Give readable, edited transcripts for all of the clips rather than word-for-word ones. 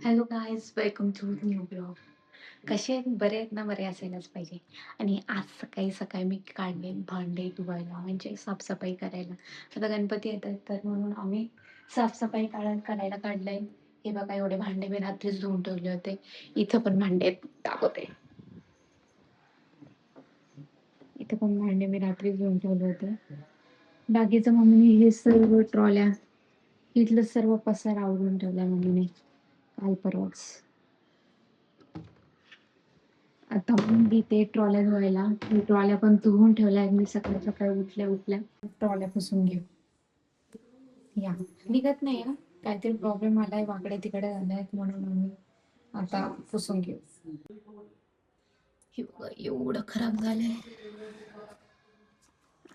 Hello guys, welcome to new blog. कसे आहेत? बरे आहेत ना? बरे असायलाच पाहिजे. आणि आज सकाळी सकाळी मी काढले भांडे धुवायला, म्हणजे साफसफाई करायला. आता गणपती येतात तर म्हणून आम्ही साफसफाई करायला काढलंय. हे बघा, एवढे भांडे मी रात्रीच धुवून ठेवले होते. इथं पण भांडे आहेत, दाखवते. इथं पण भांडे मी रात्रीच धुवून ठेवले होते. बाकीचं मम्मीने हे सर्व ट्रॉल्या, इथलं सर्व पसार आवरून ठेवलाय मम्मीने काल परवाच. आता मग घेते ट्रॉल्या धुवायला. मी ट्रॉल्या पण धुवून ठेवल्या मी सकाळी सकाळी उठल्या उठल्या. ट्रॉल्या पुसून घेऊ. या निघत नाही हा. काहीतरी प्रॉब्लेम आलाय, वाकडे तिकडे झालाय, म्हणून आम्ही आता पुसून घेऊ. हे बघा, एवढं खराब झालंय.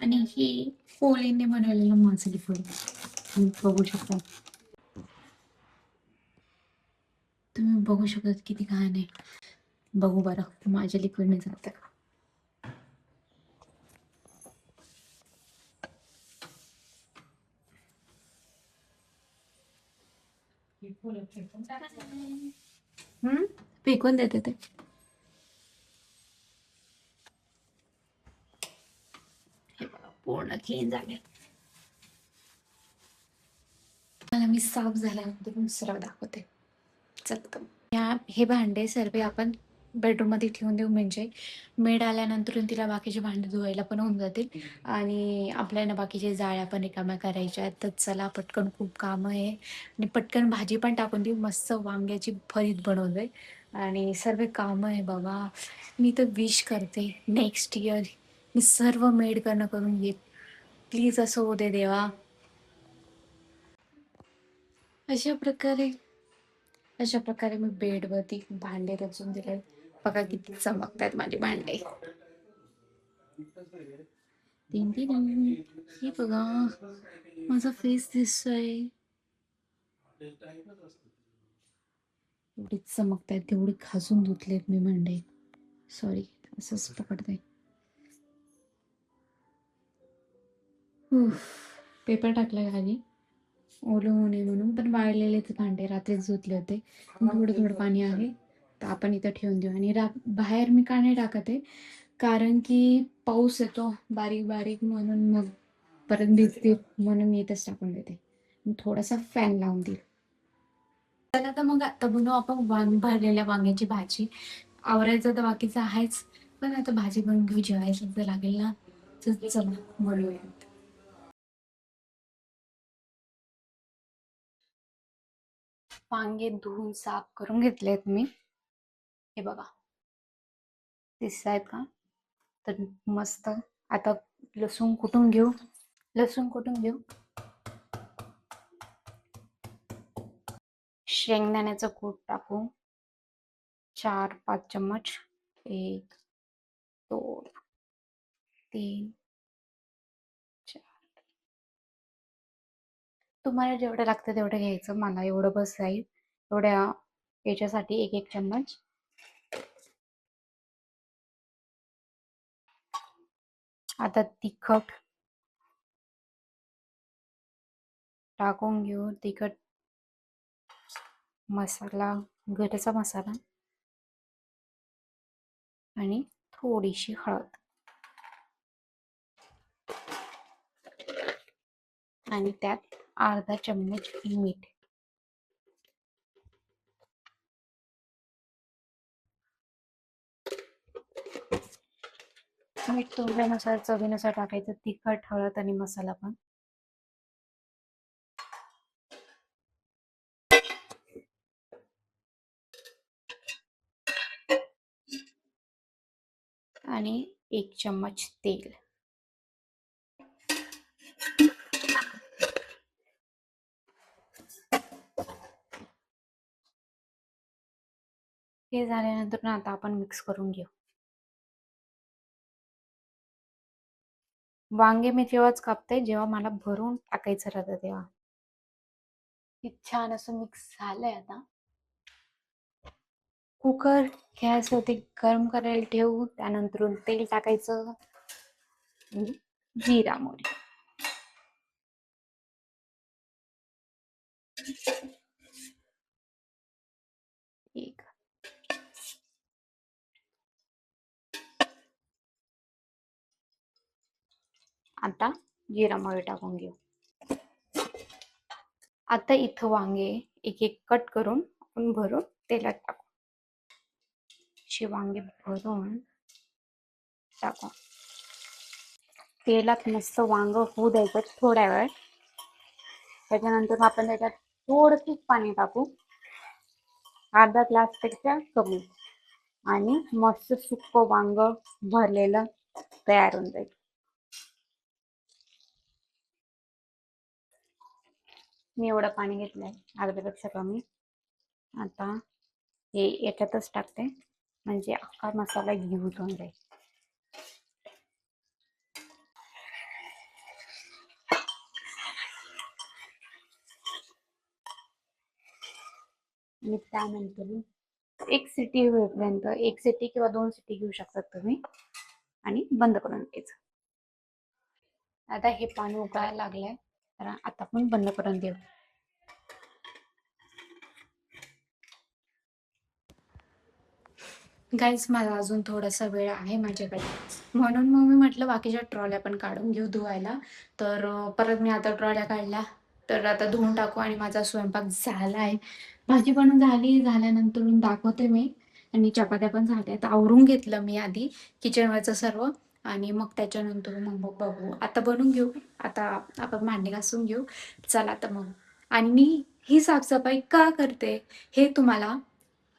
आणि ही पोळीने बनवलेलं मासली फळ तुम्ही बघू शकता. तुम्ही बघू शकता किती घाण आहे. बघू बरं माझ्या लिक्विडने जातं का. फेकून देते ते. हे बघा, पूर्ण क्लीन झाले. मला मी साफ झाल्यानंतर दुसरं दाखवते. चल, हे भांडे सर्व आपण बेडरूम मध्ये ठेवून देऊ, म्हणजे मेड आल्यानंतर तिला बाकीचे भांडे धुवायला पण होऊन जातील आणि आपल्याला बाकीचे जाळ्या पण रिकाम्या करायच्या आहेत. तर चला, पटकन खूप काम आहे आणि पटकन भाजी पण टाकून देऊ. मस्त वांग्याची भरीत बनवते आणि सर्व काम आहे बाबा. मी तर विश करते नेक्स्ट इयर मी सर्व मेड करून घेत. प्लीज असं होऊ दे देवा. अशा प्रकारे अशा प्रकारे मी बेडवरती भांडे रचून दिले. बघा किती चमकतात माझे भांडे. तीन तीन हे बघा, माझा फेस दिसतोय. एवढी चमकतायत, तेवढी घासून धुतलेत मी भांडे. सॉरी, असंच पकडते. पेपर टाकलाय खाली ओलं होऊ नये म्हणून, पण वाळलेले ते भांडे रात्रीच धुतले होते. थोडं थोडं पाणी आहे तर आपण इथं ठेवून देऊ. आणि बाहेर मी का नाही टाकत आहे, कारण की पाऊस येतो बारीक बारीक, म्हणून मग परत भिजते, म्हणून मी इथंच टाकून देते. थोडासा फॅन लावून देईल. चला तर मग आता बनवू आपण भरलेल्या वांग्याची भाजी. आवरायचं तर बाकीचं आहेच, पण आता भाजी बनवून घेऊ, जेवायचं तर लागेल ना. चला बोलूयात. वांगे धुवून साफ करून घेतलेत मी. हे बघा, दिसतायत का? तर मस्त. आता लसूण कुटून घेऊ. शेंगदाण्याचं कूट टाकू 4-5 चम्मच. 1 2 3 4. तुम्हाला जेवढं लागतं तेवढं घ्यायचं. मला एवढं बस जाईल. एवढ्या याच्यासाठी 1 चम्मच. आता तिखट टाकून घेऊ. तिखट मसाला, घरचा मसाला आणि थोडीशी हळद आणि त्यात अर्धा चम्मच मीठ. मीठ तुमच्यानुसार, चवीनुसार टाकायचं. तिखट, हळद आणि मसाला पण. आणि 1 चम्मच तेल. हे झाल्यानंतर ना आता आपण मिक्स करून घेऊ. वांगे मी तेव्हाच कापते जेव्हा मला भरून टाकायचं राहतं तेव्हा. हे छान असं मिक्स झालंय. आता कुकर गॅसवरती गरम करायला ठेवू. त्यानंतर तेल टाकायचं, जिरा मोहरी. आता जिरा मोहरी टाकून घेऊ. आता इथं वांगे एक एक कट करून आपण भरून तेलात टाकू. अशी वांगे भरून टाकू. तेलात मस्त वांग होऊ द्यायचं थोड्या वेळ. त्याच्यानंतर आपण त्याच्यात थोडंसं पाणी टाकू, अर्धा ग्लास पेक्षा कमी, आणि मस्त सुक्क वांग भरलेलं तयार होऊन जाईल. मी एवढं पाणी घेतलंय, अर्ध्यापेक्षा कमी. आता हे याच्यातच टाकते, म्हणजे अख्खा मसाला घेऊन जाईल. आणि त्यानंतर एक सिटी होईपर्यंत, एक सिटी किंवा 2 सिटी घेऊ शकतात तुम्ही, आणि बंद करून द्यायचं. आता हे पाणी उकळायला लागलंय, तर आता आपण बंद करून देऊ. गाईज, मला अजून थोडासा वेळ आहे माझ्याकडे, म्हणून मग मी म्हटलं बाकीच्या ट्रॉल्या पण काढून घेऊ धुवायला. तर परत मी आता ट्रॉल्या काढल्या, तर आता धुवून टाकू. आणि माझा स्वयंपाक झाला आहे, भाजी पण झाली. झाल्यानंतर दाखवते मी. आणि चपात्या पण झाल्या. तर आवरून घेतलं मी आधी किचनवरचं सर्व, आणि मग त्याच्यानंतर मग बघू. आता बनवून घेऊ. आता आपण भांडी घासून घेऊ. चला आता मग. आणि मी ही साफसफाई का करते हे तुम्हाला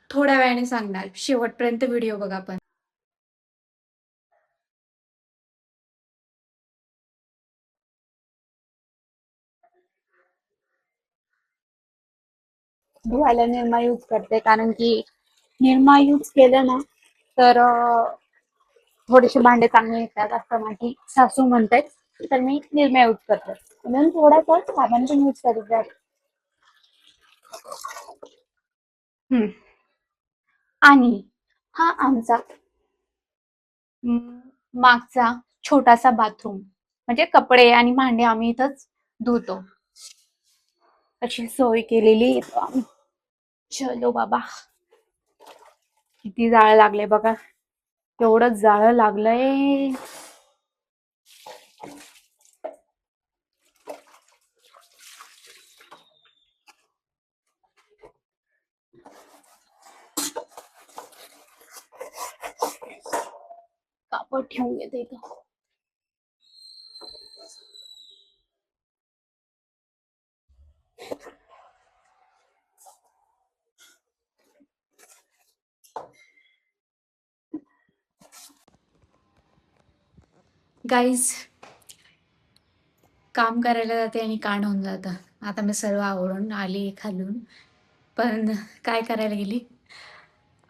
थोड्या वेळाने सांगणार. शेवटपर्यंत व्हिडिओ बघा पण. धुवायला निरमा यूज करते, कारण की निरमा यूज केलं ना तर थोडेसे भांडे चांगले येतात असं माझी सासू म्हणते. तर मी निरमा यूज करते, म्हणून थोडासा साबण पण यूज करते. आणि हा आमचा मागचा छोटासा बाथरूम, म्हणजे कपडे आणि भांडे आम्ही इथंच धुतो. अशी सोय केलेली आम्ही. चलो बाबा, किती जाळं लागले बघा, तेवढं जाळं लागलंय. कापड ठेवून घेते इथं. गाईज, काम करायला जाते आणि कांड होऊन जातं. आता मी सर्व आवरून आली खालून, पण काय करायला गेली,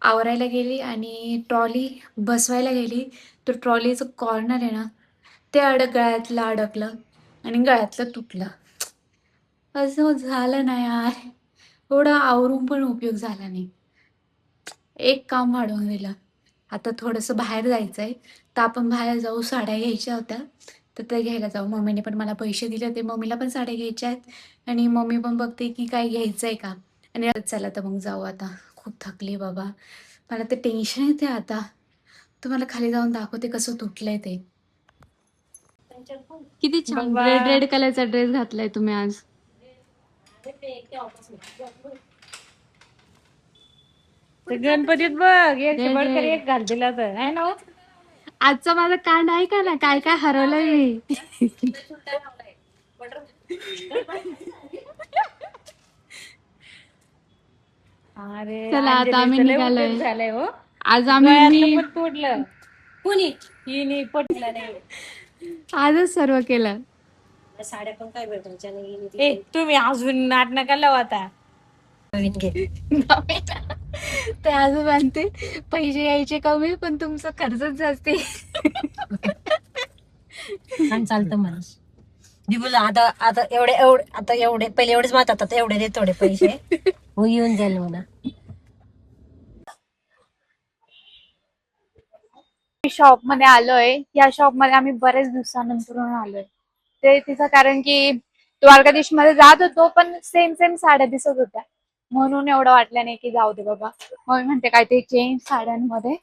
आवरायला गेली आणि ट्रॉली बसवायला गेली, तर ट्रॉलीचं कॉर्नर आहे ना, ते गळ्यातलं अडकलं आणि गळ्यातलं तुटलं. असं झालं ना यार, एवढं आवरून पण उपयोग झाला नाही. एक काम वाढवून दिलं. आता थोडंसं बाहेर जायचंय, तर आपण बाहेर जाऊ. साड्या घ्यायच्या होत्या, तर ते घ्यायला जाऊ. मम्मीने पण मला पैसे दिले होते, मम्मीला पण साड्या घ्यायच्या आहेत, आणि मम्मी पण बघते की काय घ्यायचंय का. आणि चला तर मग जाऊ. आता खूप थकली बाबा, मला ते टेन्शन येते. आता तुम्हाला खाली जाऊन दाखवते कसं तुटलंय ते. किती छान रेड रेड कलरचा ड्रेस घातलाय तुम्ही आज. गणपतीत बघ एक बडकर एक घाल दिला तर आहे ना. आजचा माझा कांड आहे का ना, काय काय हरवलंय मी. अरे चला आता आम्ही अंजलीचं लय निघालोय. उपयोग झालाय हो. आज आम्ही गळ्यातलं मी पण तोडलं कुणी हिने पटलं नाही. आजच सर्व केलं. साड्या पण काय भेटायच्या नाही. तुम्ही अजून नाट नका लावू आता. ते अजून म्हणते पैसे यायचे कमी पण तुमचं खर्चच जास्ती. चालतं माणूस दिबुला आता आता एवढे पहिले एवढेच मातात, आता एवढे दे थोडे पैसे हो येऊन जाईल म्हणा. शॉप मध्ये आलोय. या शॉप मध्ये आम्ही बरेच दिवसानंतर आलोय. ते तिचं कारण की द्वारकाधीश मध्ये जात होतो, पण सेम सेम साड्या दिसत होत्या, म्हणून एवढं वाटलं नाही की जाऊ दे बाबा. मग म्हणते काय ते चेंज साड्यांमध्ये,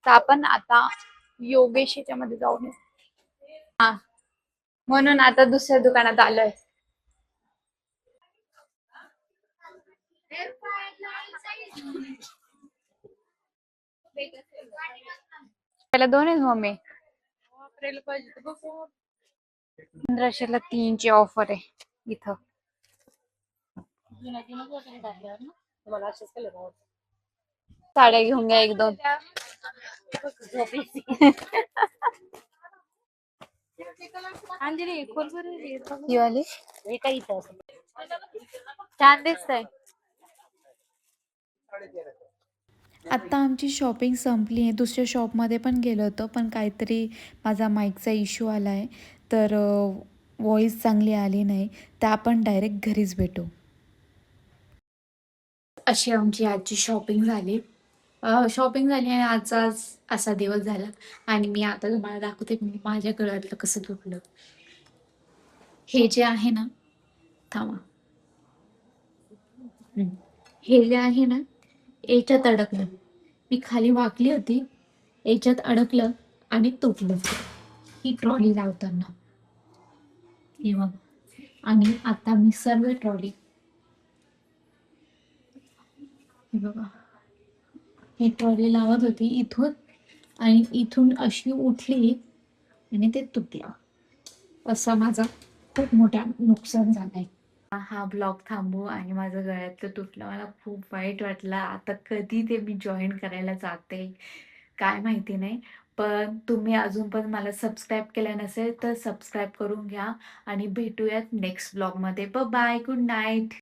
तर आपण आता योगेश मध्ये जाऊन येऊ. हा, म्हणून आता दुसऱ्या दुकानात आलोय. त्याला 2 आहेत मम्मी. 1500ला 3ची ऑफर आहे इथं. साड्या घेऊन घ्या 1-2. ही वाली छान दिसतंय. आत्ता आमची शॉपिंग संपली आहे. दुसऱ्या शॉपमध्ये पण गेलो होतो, पण काहीतरी माझा माईकचा इश्यू आला आहे, तर व्हॉईस चांगली आली नाही. तर आपण डायरेक्ट घरीच भेटू. अशी आमची आजची शॉपिंग झाली. शॉपिंग झाली आणि आजचाच असा दिवस झाला. आणि मी आता तुम्हाला दाखवते माझ्या गळ्यातलं कसं तुटलं. हे जे आहे ना, थांबा. हे जे आहे ना, याच्यात अडकलं. मी खाली वाकली होती, याच्यात अडकलं आणि तुटलं. ही ट्रॉली लावताना हे बघ. आणि आता मी सर्व ट्रॉली हे बघा, ही ट्रॉली लावत होती इथून आणि इथून अशी उठली आणि ते तुटलं. असं माझा खूप मोठा नुकसान झालंय. हा ब्लॉग थांबू आणि माझं गळ्यातलं तुटलं. मला खूप वाईट वाटलं. आता कधी ते मी जॉईन करायला जाते काय माहिती नाही. पण तुम्ही अजून पण मला सबस्क्राईब केलं नसेल तर सबस्क्राईब करून घ्या आणि भेटूयात नेक्स्ट ब्लॉगमध्ये. Bye, good night.